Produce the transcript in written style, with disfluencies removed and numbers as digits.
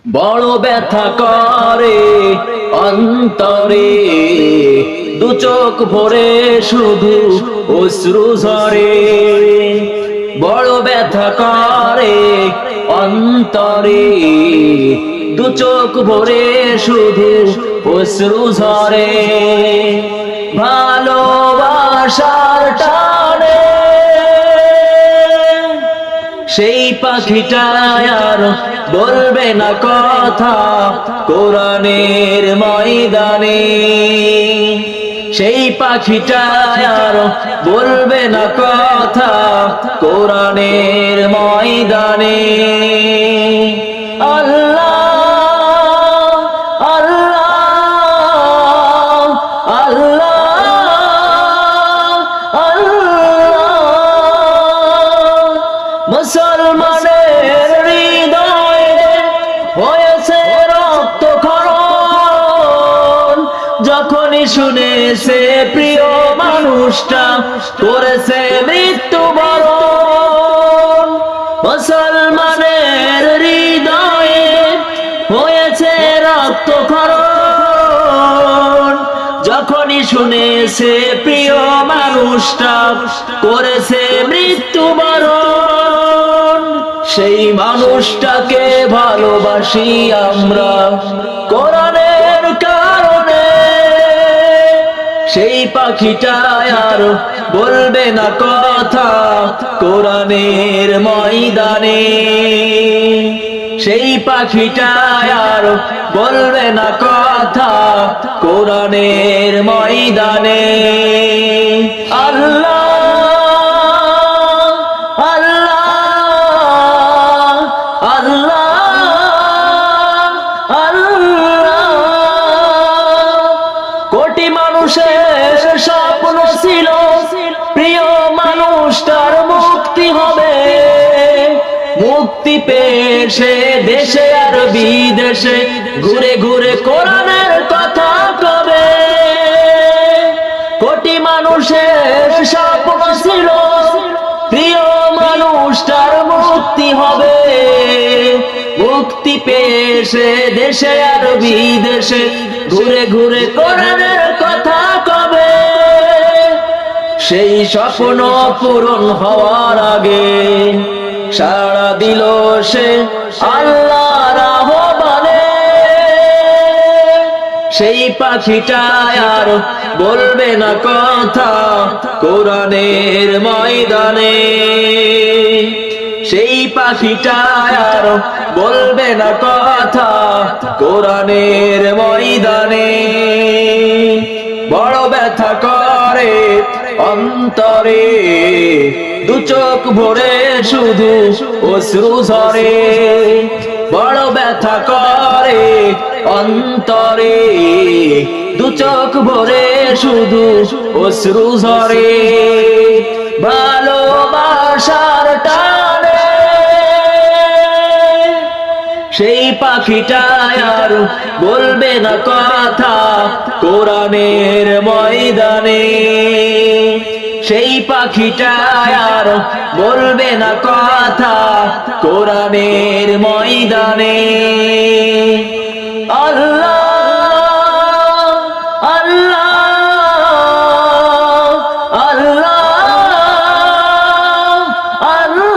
বড় ব্যথা করে অন্তরে, দু চোখ ভরে শুধু অশ্রু ঝরে। বড় ব্যথা করে অন্তরে, দু চোখ ভরে শুধু অশ্রু ঝরে। ভালোবাসার টানে সেই পাখিটা আর বলবে না কথা কোরআনের ময়দানে। সেই পাখিটা আর বলবে না কথা কোরআনের ময়দানে। আল্লাহ আল্লাহ আল্লাহ, মুসলমানের হৃদয়ে হয়েছে রক্তক্ষরণ, যখনই শুনেছে প্রিয় মানুষটা করেছে মৃত্যুবরণ। মুসলমানের হৃদয়ে হয়েছে রক্তক্ষরণ, যখনই শুনেছে প্রিয় মানুষটা করেছে মৃত্যুবরণ। সেই মানুষটাকে ভালোবাসি আমরা কোরআনের কারণে। সেই পাখিটা আর বলবে না কথা কোরআনের ময়দানে। সেই পাখিটা আর বলবে না কথা কোরআনের ময়দানে। আল্লাহ আল্লাহ আল্লাহ আল্লাহ, কোটি মানুষের স্বপ্ন ছিল প্রিয় মানুষটার মুক্তি হবে। মুক্তি পেয়ে সে দেশে আর বিদেশে ঘুরে ঘুরে কোরআনের কথা কবে। কোটি মানুষের স্বপ্ন ছিল প্রিয় মানুষটার মুক্তি হবে। মুক্তি পেয়ে সে দেশে আর বিদেশে ঘুরে ঘুরে কোরআনের কথা কবে। সেই স্বপ্ন পূরণ হওয়ার আগে সাড়া দিল সে আল্লাহর আহ্বানে। সেই পাখিটা আর বলবে না কথা কোরআনের ময়দানে। সেই পাখিটা আর বলবে না কথা কোরআনের ময়দানে। বড় ব্যথা করে অন্তরে, দু চোখ ভরে শুধু অশ্রু ঝরে। বড় ব্যথা করে অন্তরে, দু চোখ ভরে শুধু অশ্রু ঝরে। ভালোবাসার টানে সেই পাখিটা আর বলবে না কথা কোরআনের ময়দানে। সেই পাখিটা আর বলবে না কথা কোরআনের ময়দানে। আল্লাহ আল্লাহ আল্লাহ আল্লাহ।